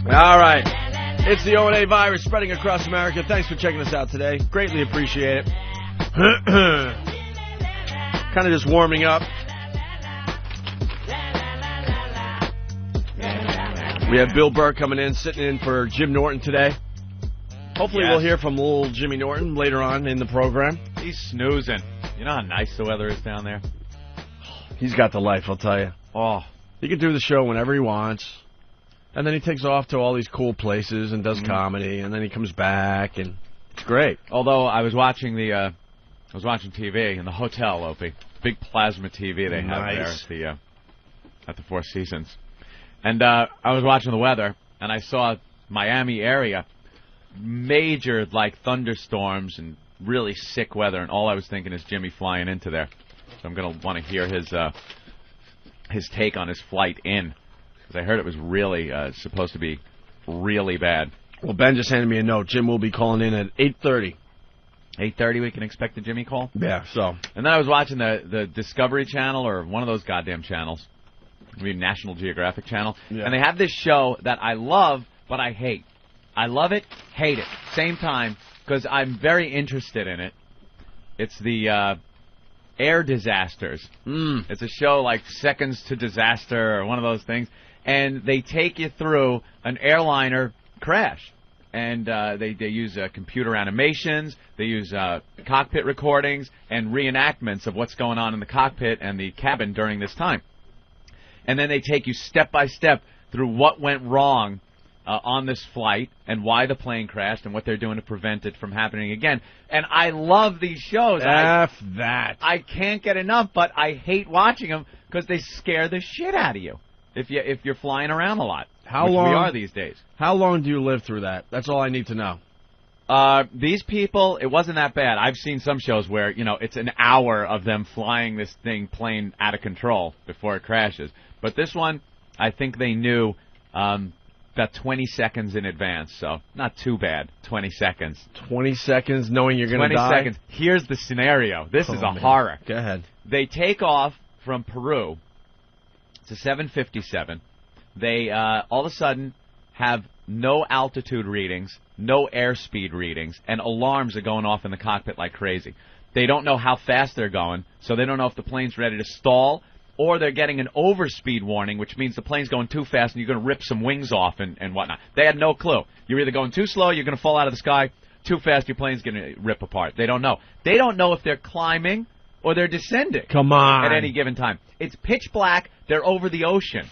All right. It's the O&A virus spreading across America. Thanks for checking us out today. Greatly appreciate it. Kind of just warming up. We have Bill Burr coming in, sitting in for Jim Norton today. Hopefully we'll hear from little Jimmy Norton later on in the program. He's snoozing. You know how nice the weather is down there? He's got the life, I'll tell you. Oh. He can do the show whenever he wants. And then he takes off to all these cool places and does comedy, and then he comes back, and it's great. Although I was watching TV in the hotel, Opie. Big plasma TV they have there at the Four Seasons. And I was watching the weather, and I saw Miami area, major, thunderstorms and really sick weather, and all I was thinking is Jimmy flying into there. So I'm going to want to hear his take on his flight in, because I heard it was really supposed to be really bad. Well, Ben just handed me a note. Jim will be calling in at 8:30. 8:30 we can expect the Jimmy call? Yeah, so. And then I was watching the Discovery Channel, or one of those goddamn channels. Maybe National Geographic Channel. Yeah. And they have this show that I love, but I hate. I love it, hate it. Same time, because I'm very interested in it. It's the Air Disasters. It's a show like Seconds to Disaster or one of those things. And they take you through an airliner crash. And they use computer animations, they use cockpit recordings, and reenactments of what's going on in the cockpit and the cabin during this time. And then they take you step by step through what went wrong on this flight and why the plane crashed and what they're doing to prevent it from happening again. And I love these shows. That. I can't get enough, but I hate watching them because they scare the shit out of you if you're flying around a lot. How which long? We are these days. How long do you live through that? That's all I need to know. These people, it wasn't that bad. I've seen some shows where, it's an hour of them flying this plane out of control before it crashes. But this one, I think they knew about 20 seconds in advance, so not too bad. 20 seconds. 20 seconds knowing you're going to die? 20 seconds. Here's the scenario. This is a horror. Go ahead. They take off from Peru. It's a 757. They all of a sudden have no altitude readings, no airspeed readings, and alarms are going off in the cockpit like crazy. They don't know how fast they're going, so they don't know if the plane's ready to stall, or they're getting an overspeed warning, which means the plane's going too fast and you're going to rip some wings off and whatnot. They had no clue. You're either going too slow, you're going to fall out of the sky, too fast, your plane's going to rip apart. They don't know. They don't know if they're climbing or they're descending. Come on. At any given time. It's pitch black. They're over the ocean.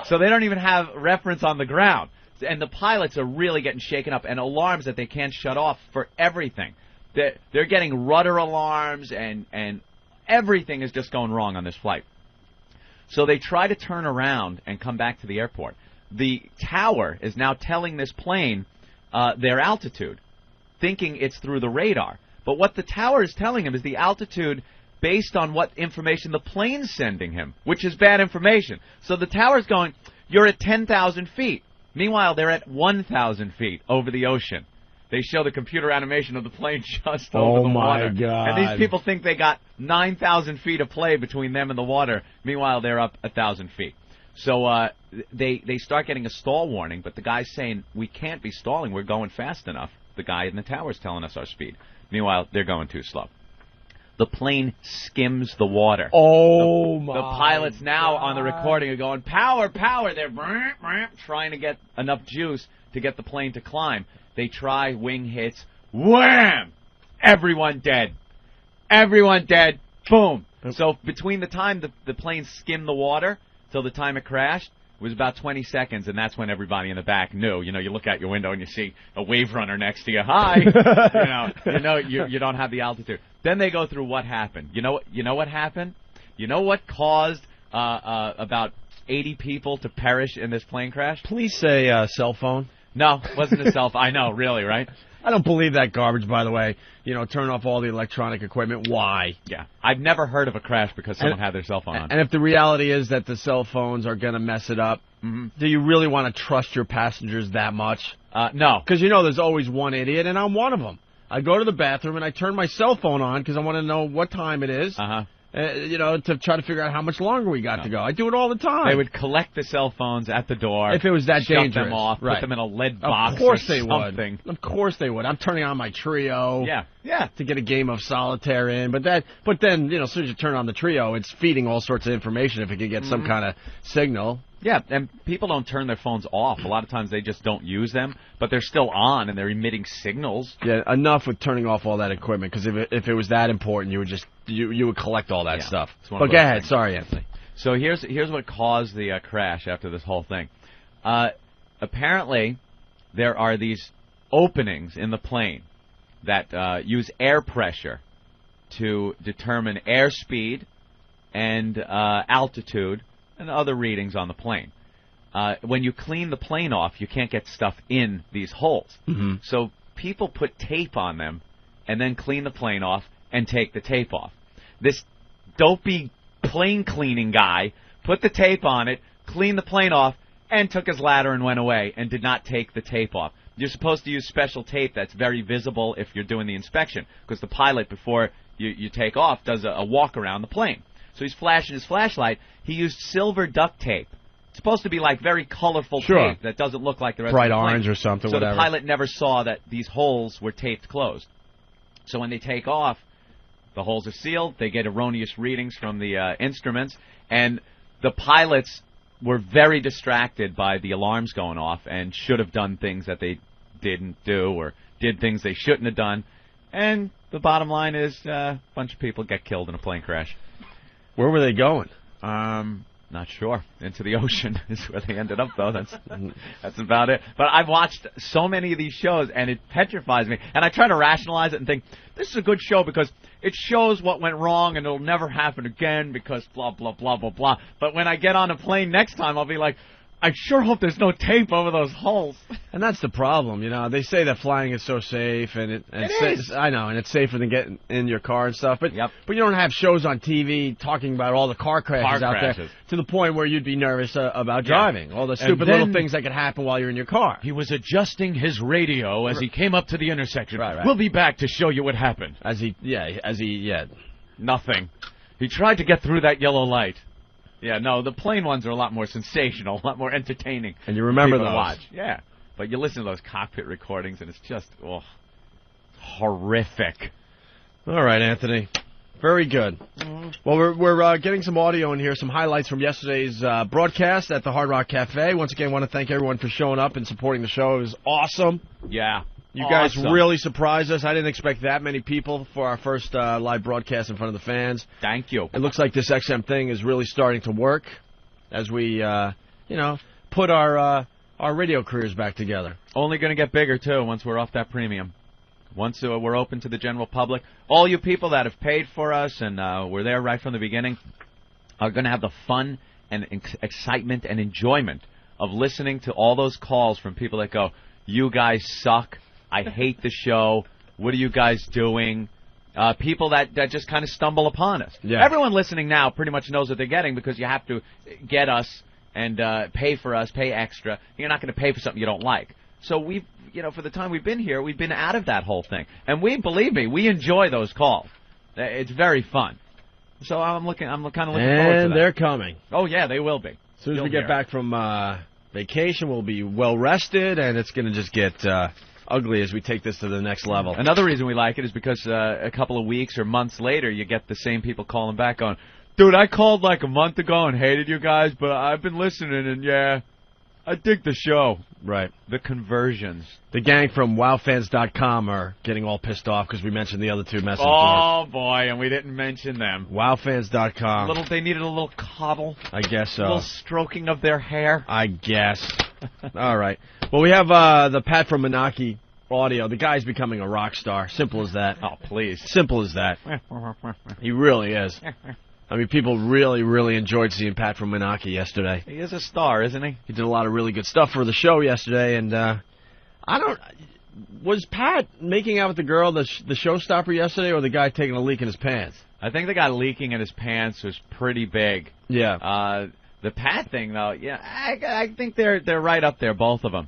So they don't even have reference on the ground. And the pilots are really getting shaken up, and alarms that they can't shut off for everything. They're getting rudder alarms, and everything is just going wrong on this flight. So they try to turn around and come back to the airport. The tower is now telling this plane their altitude, thinking it's through the radar. But what the tower is telling him is the altitude based on what information the plane's sending him, which is bad information. So the tower's going, you're at 10,000 feet. Meanwhile, they're at 1,000 feet over the ocean. They show the computer animation of the plane just over the water. Oh, my God. And these people think they got 9,000 feet of play between them and the water. Meanwhile, they're up 1,000 feet. So they start getting a stall warning, but the guy's saying, we can't be stalling. We're going fast enough. The guy in the tower's telling us our speed. Meanwhile, they're going too slow. The plane skims the water. Oh, my The pilots now on the recording are going, power, power. They're trying to get enough juice to get the plane to climb. They try, wing hits, wham! Everyone dead. Everyone dead. Boom. So between the time the plane skimmed the water till the time it crashed, it was about 20 seconds, and that's when everybody in the back knew. You look out your window and you see a wave runner next to you. Hi. you don't have the altitude. Then they go through what happened. You know what happened? You know what caused about 80 people to perish in this plane crash? Please say cell phone. No, it wasn't a cell phone. I know, really, right? I don't believe that garbage, by the way. Turn off all the electronic equipment. Why? Yeah. I've never heard of a crash because someone had their cell phone on. And if the reality is that the cell phones are going to mess it up, do you really want to trust your passengers that much? No. Because there's always one idiot, and I'm one of them. I go to the bathroom, and I turn my cell phone on because I want to know what time it is. to try to figure out how much longer we got to go. I do it all the time. They would collect the cell phones at the door. If it was that dangerous. Shut them off, right. Put them in a lead box. Of course or they something. would. Of course they would. I'm turning on my Trio. Yeah. To get a game of solitaire in. But then, as soon as you turn on the Trio, it's feeding all sorts of information if it can get some kind of signal. Yeah, and people don't turn their phones off. A lot of times they just don't use them, but they're still on and they're emitting signals. Yeah, enough with turning off all that equipment, because if it was that important, you would just you would collect all that stuff. But go ahead. Sorry, Anthony. So here's what caused the crash after this whole thing. Apparently, there are these openings in the plane that use air pressure to determine airspeed and altitude and other readings on the plane. When you clean the plane off, you can't get stuff in these holes. Mm-hmm. So people put tape on them and then clean the plane off and take the tape off. This dopey plane cleaning guy put the tape on it, cleaned the plane off, and took his ladder and went away and did not take the tape off. You're supposed to use special tape that's very visible if you're doing the inspection, because the pilot, before you take off, does a walk around the plane. So he's flashing his flashlight. He used silver duct tape. It's supposed to be like very colorful tape that doesn't look like the rest of the plane. Bright orange or something, so whatever. The pilot never saw that these holes were taped closed. So when they take off, the holes are sealed. They get erroneous readings from the instruments. And the pilots were very distracted by the alarms going off and should have done things that they didn't do or did things they shouldn't have done. And the bottom line is a bunch of people get killed in a plane crash. Where were they going? Not sure. Into the ocean is where they ended up, though. That's about it. But I've watched so many of these shows, and it petrifies me. And I try to rationalize it and think, this is a good show because it shows what went wrong and it'll never happen again because blah, blah, blah, blah, blah. But when I get on a plane next time, I'll be like, I sure hope there's no tape over those holes. And that's the problem, They say that flying is so safe, and it is. I know, and it's safer than getting in your car and stuff. But but you don't have shows on TV talking about all the car crashes out there to the point where you'd be nervous about driving. All the stupid little things that could happen while you're in your car. He was adjusting his radio as he came up to the intersection. Right. We'll be back to show you what happened. Nothing. He tried to get through that yellow light. Yeah, no, the plane ones are a lot more sensational, a lot more entertaining. And you remember those. To watch. Yeah, but you listen to those cockpit recordings, and it's just horrific. All right, Anthony. Very good. Mm-hmm. Well, we're getting some audio in here, some highlights from yesterday's broadcast at the Hard Rock Cafe. Once again, I want to thank everyone for showing up and supporting the show. It was awesome. Yeah. You guys really surprised us. I didn't expect that many people for our first live broadcast in front of the fans. Thank you. It looks like this XM thing is really starting to work as we, put our radio careers back together. Only going to get bigger, too, once we're off that premium. Once we're open to the general public. All you people that have paid for us and were there right from the beginning are going to have the fun and excitement and enjoyment of listening to all those calls from people that go, you guys suck. I hate the show. What are you guys doing? People that just kind of stumble upon us. Yeah. Everyone listening now pretty much knows what they're getting because you have to get us and pay for us, pay extra. You're not going to pay for something you don't like. So we've, for the time we've been here, we've been out of that whole thing. And believe me, we enjoy those calls. It's very fun. So I'm kind of looking forward to that. And they're coming. Oh, yeah, they will be. As soon as we get back from vacation, we'll be well rested, and it's going to just get ugly as we take this to the next level. Another reason we like it is because a couple of weeks or months later, you get the same people calling back going, dude, I called like a month ago and hated you guys, but I've been listening, and yeah, I dig the show. Right. The conversions. The gang from wowfans.com are getting all pissed off because we mentioned the other two message boards. Oh, boy, and we didn't mention them. Wowfans.com. They needed a little coddle. I guess so. A little stroking of their hair. I guess. All right. Well, we have the Pat from Moonachie audio. The guy's becoming a rock star. Simple as that. Oh, please. Simple as that. He really is. I mean, people really, really enjoyed seeing Pat from Moonachie yesterday. He is a star, isn't he? He did a lot of really good stuff for the show yesterday, and was Pat making out with the girl, the showstopper yesterday, or the guy taking a leak in his pants? I think the guy leaking in his pants was pretty big. Yeah. The Pat thing, though, yeah, I think they're right up there, both of them.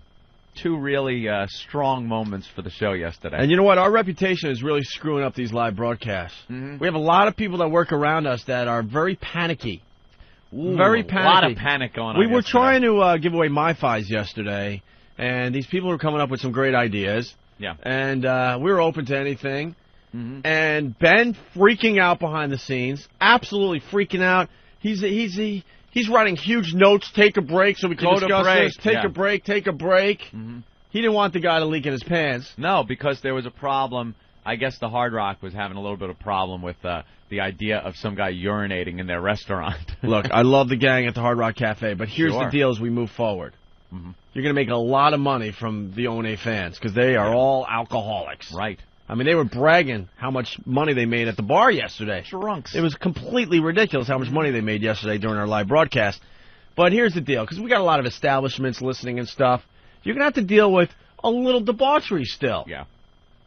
two really strong moments for the show yesterday. And you know what? Our reputation is really screwing up these live broadcasts. Mm-hmm. We have a lot of people that work around us that are very panicky. Ooh, very panicky. A lot of panic going on. We were trying to give away MiFis yesterday, and these people were coming up with some great ideas. Yeah. And we were open to anything. Mm-hmm. And Ben freaking out behind the scenes, absolutely freaking out. He's writing huge notes. Take a break so we can discuss this. Take a break. Take a break. Mm-hmm. He didn't want the guy to leak in his pants. No, because there was a problem. I guess the Hard Rock was having a little bit of problem with the idea of some guy urinating in their restaurant. Look, I love the gang at the Hard Rock Cafe, but here's the deal as we move forward. Mm-hmm. You're going to make a lot of money from the O&A fans because they are all alcoholics. Right. I mean, they were bragging how much money they made at the bar yesterday. Drunks. It was completely ridiculous how much money they made yesterday during our live broadcast. But here's the deal, because we got a lot of establishments listening and stuff. You're going to have to deal with a little debauchery still. Yeah.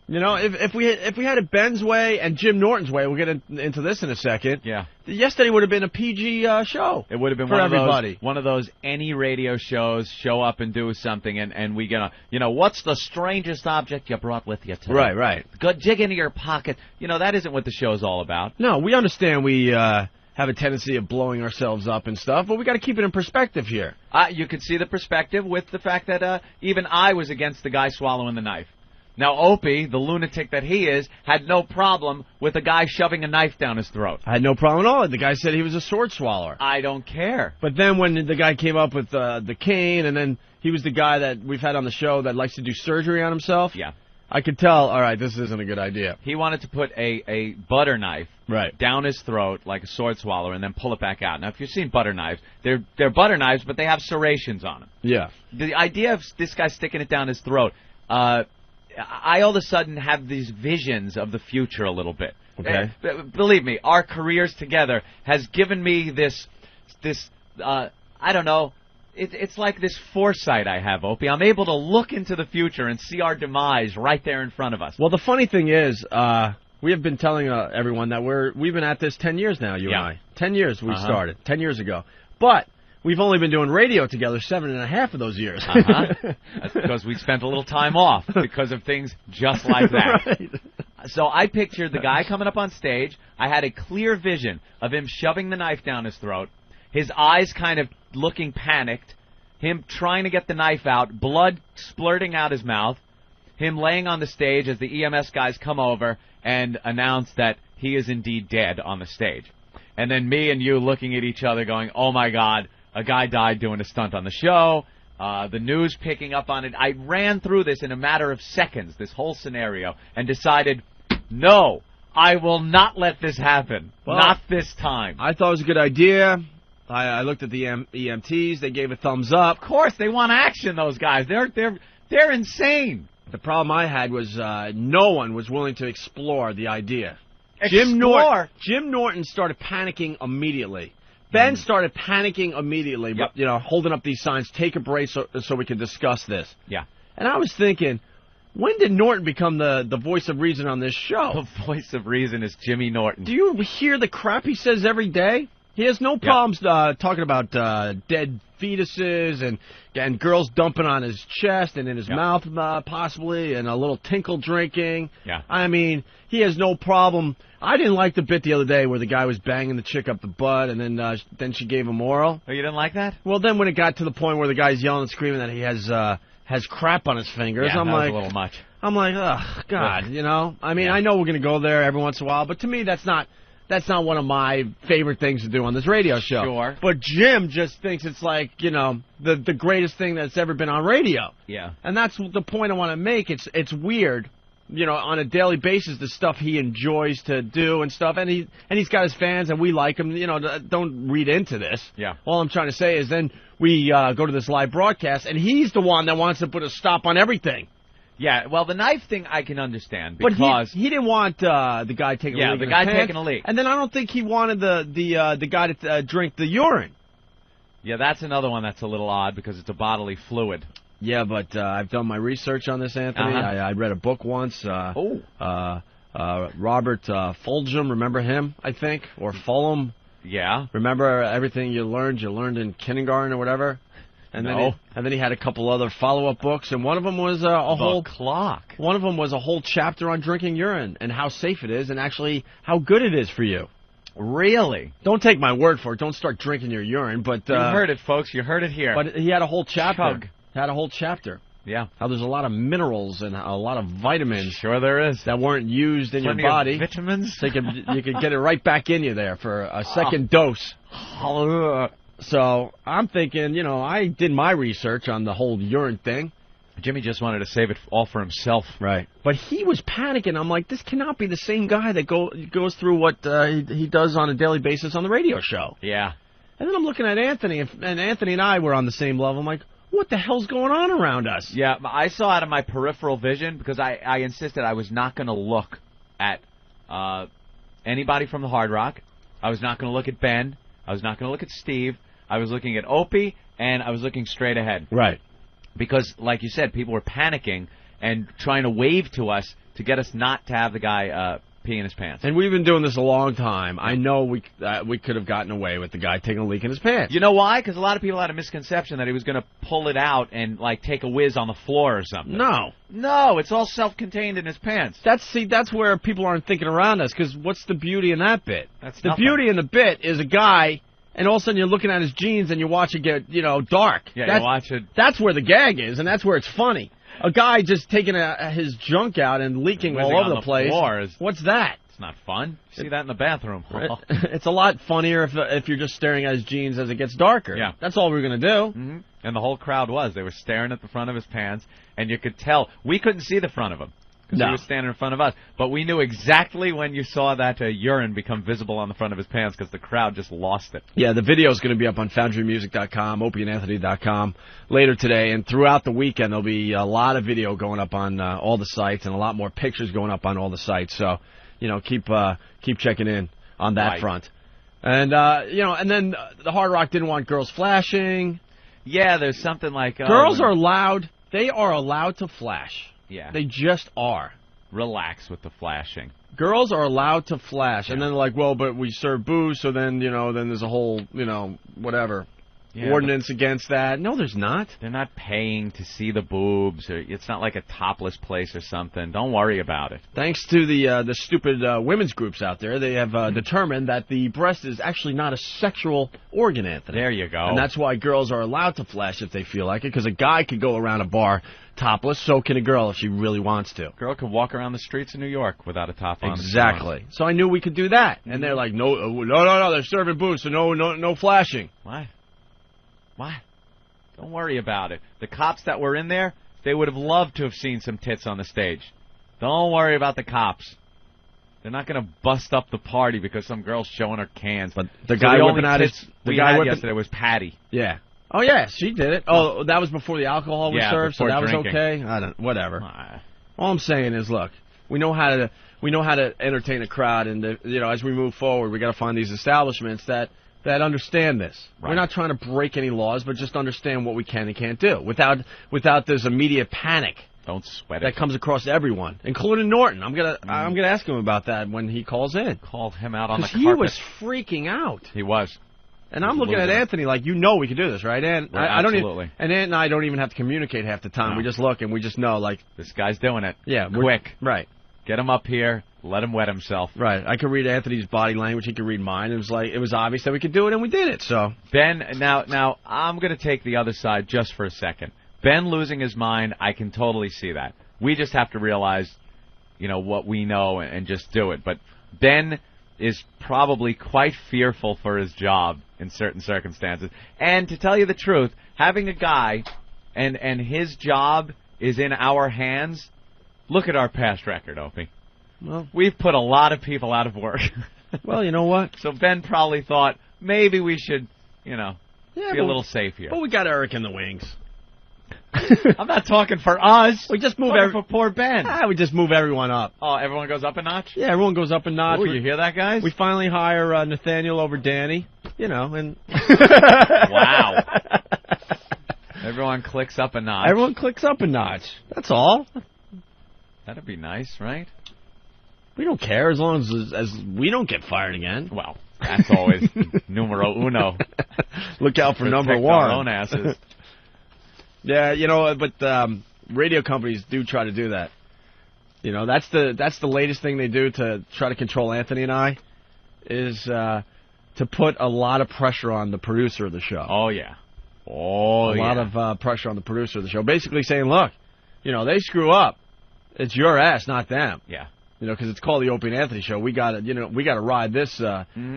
You know, if we had it Ben's way and Jim Norton's way, we'll get into this in a second. Yeah. Yesterday would have been a PG show. It would have been for everybody. One of those any radio shows, show up and do something, and we get what's the strangest object you brought with you today? Right. Go dig into your pocket. That isn't what the show's all about. No, we understand we have a tendency of blowing ourselves up and stuff, but we got to keep it in perspective here. You could see the perspective with the fact that even I was against the guy swallowing the knife. Now, Opie, the lunatic that he is, had no problem with a guy shoving a knife down his throat. I had no problem at all. The guy said he was a sword swallower. I don't care. But then when the guy came up with the cane, and then he was the guy that we've had on the show that likes to do surgery on himself. Yeah. I could tell, all right, this isn't a good idea. He wanted to put a butter knife down his throat like a sword swallower and then pull it back out. Now, if you've seen butter knives, they're butter knives, but they have serrations on them. Yeah. The idea of this guy sticking it down his throat, I all of a sudden have these visions of the future a little bit. Okay. Believe me, our careers together has given me this I don't know, it's like this foresight I have, Opie. I'm able to look into the future and see our demise right there in front of us. Well, the funny thing is, we have been telling everyone that we've been at this 10 years now, you and I. 10 years we started, 10 years ago. But we've only been doing radio together 7.5 of those years. That's because we spent a little time off because of things just like that. Right. So I pictured the guy coming up on stage. I had a clear vision of him shoving the knife down his throat, his eyes kind of looking panicked, him trying to get the knife out, blood splurting out his mouth, him laying on the stage as the EMS guys come over and announce that he is indeed dead on the stage. And then me and you looking at each other going, oh, my God. A guy died doing a stunt on the show, the news picking up on it. I ran through this in a matter of seconds, this whole scenario, and decided, no, I will not let this happen. Well, not this time. I thought it was a good idea. I looked at the EMTs. They gave a thumbs up. Of course, they want action, those guys. They're insane. The problem I had was no one was willing to explore the idea. Jim Norton started panicking immediately. Ben started panicking immediately, holding up these signs, take a break so we can discuss this. Yeah. And I was thinking, when did Norton become the voice of reason on this show? The voice of reason is Jimmy Norton. Do you hear the crap he says every day? He has no problems talking about dead fetuses and girls dumping on his chest and in his mouth possibly, and a little tinkle drinking. Yeah. I mean, he has no problem. I didn't like the bit the other day where the guy was banging the chick up the butt and then she gave him oral. Oh, you didn't like that? Well, then when it got to the point where the guy's yelling and screaming that he has crap on his fingers, I'm like, was a little much. I'm like, oh God, I mean, I know we're gonna go there every once in a while, but to me that's not one of my favorite things to do on this radio show. Sure. But Jim just thinks it's like, the greatest thing that's ever been on radio. Yeah. And that's the point I want to make. It's weird, on a daily basis, the stuff he enjoys to do and stuff. And he's got his fans and we like him. Don't read into this. Yeah. All I'm trying to say is then we go to this live broadcast and he's the one that wants to put a stop on everything. Yeah, well, the knife thing I can understand because but he didn't want the guy taking a leak. Yeah, the guy taking a leak. And then I don't think he wanted the guy to drink the urine. Yeah, that's another one that's a little odd because it's a bodily fluid. Yeah, but I've done my research on this, Anthony. I read a book once. Robert Fulgham, remember him, I think? Or Fulham? Yeah. Remember everything you learned in kindergarten or whatever? And then he had a couple other follow-up books, and one of them was a whole clock. One of them was a whole chapter on drinking urine and how safe it is, and actually how good it is for you. Really? Don't take my word for it. Don't start drinking your urine. But you heard it, folks. You heard it here. But he had a whole chapter. Chug. Had a whole chapter. Yeah. How there's a lot of minerals and a lot of vitamins. Sure there is. That weren't used in Plenty your body. Of vitamins. So you could get it right back in you there for a second dose. So I'm thinking, I did my research on the whole urine thing. Jimmy just wanted to save it all for himself. Right. But he was panicking. I'm like, this cannot be the same guy that goes through what he does on a daily basis on the radio show. Yeah. And then I'm looking at Anthony, and Anthony and I were on the same level. I'm like, what the hell's going on around us? Yeah, I saw out of my peripheral vision because I insisted I was not going to look at anybody from the Hard Rock. I was not going to look at Ben. I was not going to look at Steve. I was looking at Opie, and I was looking straight ahead. Right. Because, like you said, people were panicking and trying to wave to us to get us not to have the guy pee in his pants. And we've been doing this a long time. I know we could have gotten away with the guy taking a leak in his pants. You know why? Because a lot of people had a misconception that he was going to pull it out and, take a whiz on the floor or something. No, it's all self-contained in his pants. That's where people aren't thinking around us, because what's the beauty in that bit? That's the nothing. Beauty in the bit is a guy, and all of a sudden you're looking at his jeans and you watch it get, dark. Yeah, you watch it. That's where the gag is, and that's where it's funny. A guy just taking his junk out and leaking all over the place. What's that? It's not fun. You see that in the bathroom. It's a lot funnier if you're just staring at his jeans as it gets darker. Yeah. That's all we're going to do. Mm-hmm. And the whole crowd was. They were staring at the front of his pants, and you could tell. We couldn't see the front of him because he was standing in front of us. But we knew exactly when you saw that urine become visible on the front of his pants because the crowd just lost it. Yeah, the video is going to be up on FoundryMusic.com, OpieandAnthony.com later today. And throughout the weekend, there'll be a lot of video going up on all the sites and a lot more pictures going up on all the sites. So, keep checking in on that front. And, and then the Hard Rock didn't want girls flashing. Yeah, there's something like... girls are allowed. They are allowed to flash. Yeah. They just are. Relax with the flashing. Girls are allowed to flash. Yeah. And then they're like, well, but we serve booze, so then, then there's a whole, whatever. Yeah, ordinance against that. No, there's not. They're not paying to see the boobs. Or it's not like a topless place or something. Don't worry about it. Thanks to the stupid women's groups out there, they have determined that the breast is actually not a sexual organ, Anthony. There you go. And that's why girls are allowed to flash if they feel like it, because a guy could go around a bar topless, so can a girl if she really wants to. Girl could walk around the streets of New York without a top on. Exactly. So I knew we could do that. And they're like, no, they're serving booze, so no flashing. What? Don't worry about it. The cops that were in there, they would have loved to have seen some tits on the stage. Don't worry about the cops. They're not going to bust up the party because some girl's showing her cans. But the guy whipping out his... The guy yesterday was Patty. Yeah. Oh, yeah, she did it. Oh, that was before the alcohol was served, so that was okay? Whatever. All I'm saying is, look, we know how to entertain a crowd, and as we move forward, we got to find these establishments that understand this. Right. We're not trying to break any laws, but just understand what we can and can't do without this immediate panic. Don't sweat it. That comes across everyone, including Norton. I'm gonna ask him about that when he calls in. Called him out on the carpet. He was freaking out. He was. And I'm looking at Anthony like, we can do this, right? And absolutely. Ant and I don't even have to communicate half the time. No. We just look and we just know, like, this guy's doing it. Yeah, quick. Right. Get him up here. Let him wet himself. Right. I could read Anthony's body language. He could read mine. It was obvious that we could do it, and we did it. So Ben, now I'm going to take the other side just for a second. Ben losing his mind, I can totally see that. We just have to realize, what we know and just do it. But Ben is probably quite fearful for his job in certain circumstances. And to tell you the truth, having a guy and his job is in our hands, look at our past record, Opie. Well, we've put a lot of people out of work. Well, you know what? So Ben probably thought maybe we should, be a little safe here. But we got Eric in the wings. I'm not talking for us. We just move for poor Ben. We just move everyone up. Oh, everyone goes up a notch? Yeah, everyone goes up a notch. Oh, you hear that, guys? We finally hire Nathaniel over Danny, and... Wow. Everyone clicks up a notch. Everyone clicks up a notch. That's all. That'd be nice, right? We don't care as long as we don't get fired again. Well, that's always numero uno. Look out for number one. Our own asses. Yeah, but radio companies do try to do that. That's the latest thing they do to try to control Anthony and I, is to put a lot of pressure on the producer of the show. Oh, yeah. A lot of pressure on the producer of the show. Basically saying, look, they screw up. It's your ass, not them. Yeah. Because it's called the Opie and Anthony show. We got to ride this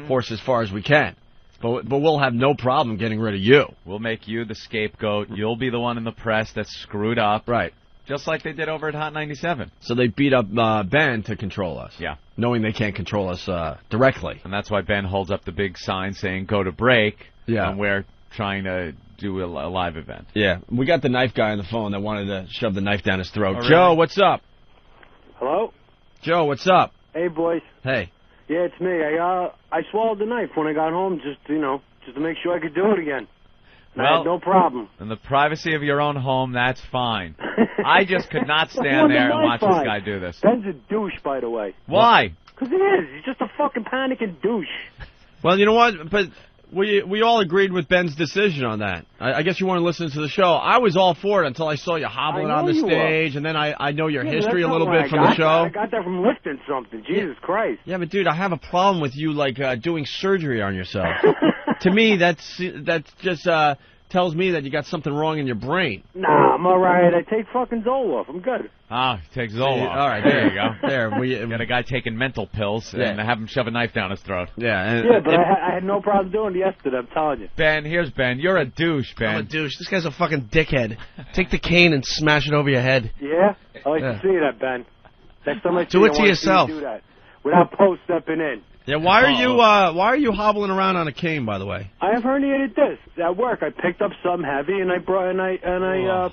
horse as far as we can. But we'll have no problem getting rid of you. We'll make you the scapegoat. You'll be the one in the press that's screwed up. Right. Just like they did over at Hot 97. So they beat up Ben to control us. Yeah. Knowing they can't control us directly. And that's why Ben holds up the big sign saying, go to break. Yeah. And we're trying to do a live event. Yeah. We got the knife guy on the phone that wanted to shove the knife down his throat. Oh, really? Joe, what's up? Hello? Joe, what's up? Hey, boys. Hey. Yeah, it's me. I swallowed the knife when I got home just to make sure I could do it again. And I had no problem. In the privacy of your own home, that's fine. I just could not stand there and watch this guy do this. Ben's a douche, by the way. Why? Because he is. He's just a fucking panicking douche. Well, you know what? But we all agreed with Ben's decision on that. I guess you weren't listening to the show. I was all for it until I saw you hobbling on the stage, and then I know your history a little bit from the show. I got that from lifting something. Jesus Christ. Yeah, but dude, I have a problem with you doing surgery on yourself. To me, that's just tells me that you got something wrong in your brain. Nah, I'm all right. I take fucking Zoloft. I'm good. Ah, take Zoloft. All right, there you go. There, we got a guy taking mental pills and have him shove a knife down his throat. Yeah, but I had no problem doing it yesterday. I'm telling you. Ben, here's Ben. You're a douche, Ben. I'm a douche. This guy's a fucking dickhead. Take the cane and smash it over your head. Yeah, I like to see that, Ben. Next time I see do it to yourself. Do that without post stepping in. Yeah, why are you hobbling around on a cane, by the way? I have herniated discs at work. I picked up some heavy and I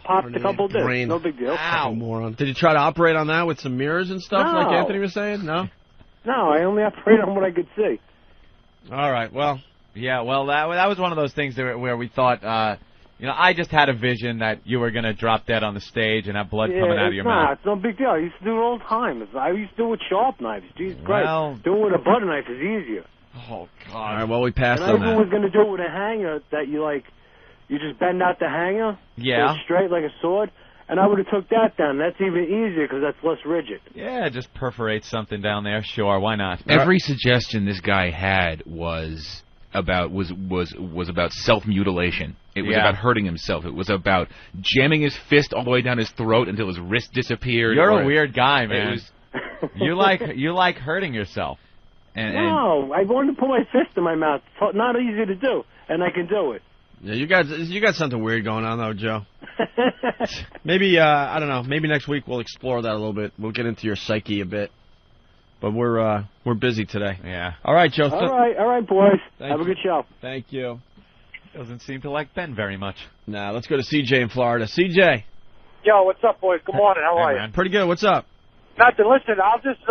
popped a couple discs. No big deal. Ow, moron! Did you try to operate on that with some mirrors and stuff, like Anthony was saying? No. No, I only operated on what I could see. All right. Well. Yeah. Well, that was one of those things where we thought. I just had a vision that you were going to drop dead on the stage and have blood coming out of your mouth. It's no big deal. I used to do it all the time. I used to do it with sharp knives. Jesus Christ. Doing it with a butter knife is easier. Oh, God. All right, well, we passed on that. I was going to do it with a hanger that you just bend out the hanger. Yeah. So straight like a sword. And I would have took that down. That's even easier because that's less rigid. Yeah, just perforate something down there. Sure, why not? Every suggestion this guy had was about self-mutilation. It was about hurting himself. It was about jamming his fist all the way down his throat until his wrist disappeared. You're a weird guy, man. You like hurting yourself. No, I wanted to put my fist in my mouth. It's not easy to do, and I can do it. Yeah, you got something weird going on, though, Joe. Maybe, I don't know, maybe next week we'll explore that a little bit. We'll get into your psyche a bit. But we're busy today. Yeah. All right, Joe. All right, boys. Have a good show. Thank you. Doesn't seem to like Ben very much. Nah, let's go to CJ in Florida. CJ. Yo, what's up, boys? Good morning. How are you? Pretty good. What's up? Nothing. Listen, I'll just,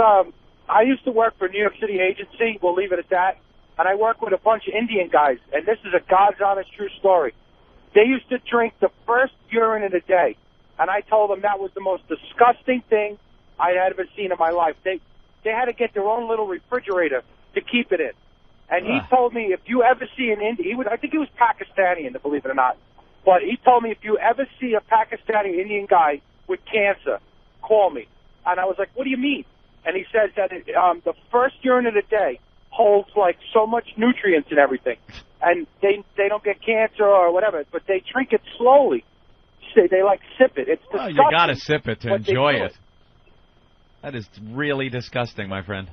I used to work for a New York City agency. We'll leave it at that. And I work with a bunch of Indian guys. And this is a God's honest true story. They used to drink the first urine in a day. And I told them that was the most disgusting thing I had ever seen in my life. They had to get their own little refrigerator to keep it in. And he told me if you ever see an Indian, I think he was Pakistani, believe it or not. But he told me if you ever see a Pakistani Indian guy with cancer, call me. And I was like, what do you mean? And he says that the first urine of the day holds like so much nutrients and everything. And they don't get cancer or whatever, but they drink it slowly. They sip it. It's disgusting. You got to sip it to enjoy it. That is really disgusting, my friend.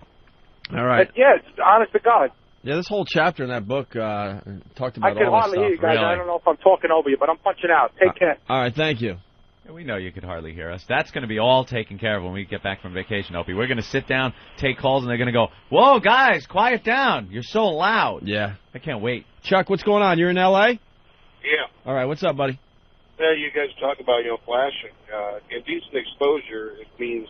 All right. But yeah, it's honest to God. Yeah, this whole chapter in that book talked about all this stuff. I can hardly hear you guys. Really? I don't know if I'm talking over you, but I'm punching out. Take care. All right, thank you. Yeah, we know you could hardly hear us. That's going to be all taken care of when we get back from vacation, Opie. We're going to sit down, take calls, and they're going to go, whoa, guys, quiet down. You're so loud. Yeah. I can't wait. Chuck, what's going on? You're in L.A.? Yeah. All right, what's up, buddy? Yeah, you guys talk about, flashing. Indecent exposure, it means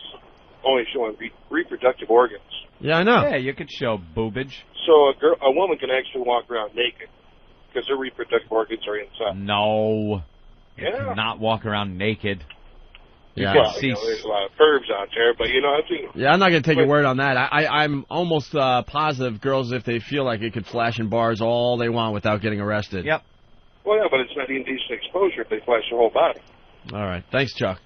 only showing reproductive organs. Yeah, I know. Yeah, you could show boobage. So a woman can actually walk around naked because her reproductive organs are inside. No. Yeah. You cannot walk around naked. Yeah. Well, there's a lot of pervs out there, but I've seen. Yeah, I'm not going to take your word on that. I'm almost positive girls, if they feel like it, could flash in bars all they want without getting arrested. Yep. Well, yeah, but it's not indecent exposure if they flash their whole body. All right. Thanks, Chuck.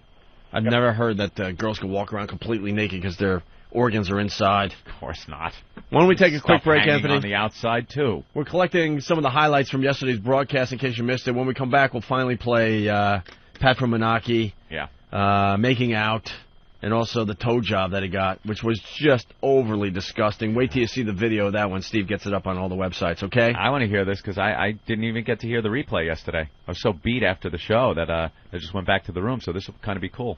I've never heard that girls can walk around completely naked because their organs are inside. Of course not. Why don't we take a quick break, Anthony? On the outside, too. We're collecting some of the highlights from yesterday's broadcast in case you missed it. When we come back, we'll finally play Pat from Moonachie, making out, and also the toe job that he got, which was just overly disgusting. Wait till you see the video of that when Steve gets it up on all the websites, okay? I want to hear this because I didn't even get to hear the replay yesterday. I was so beat after the show that I just went back to the room, so this will kind of be cool.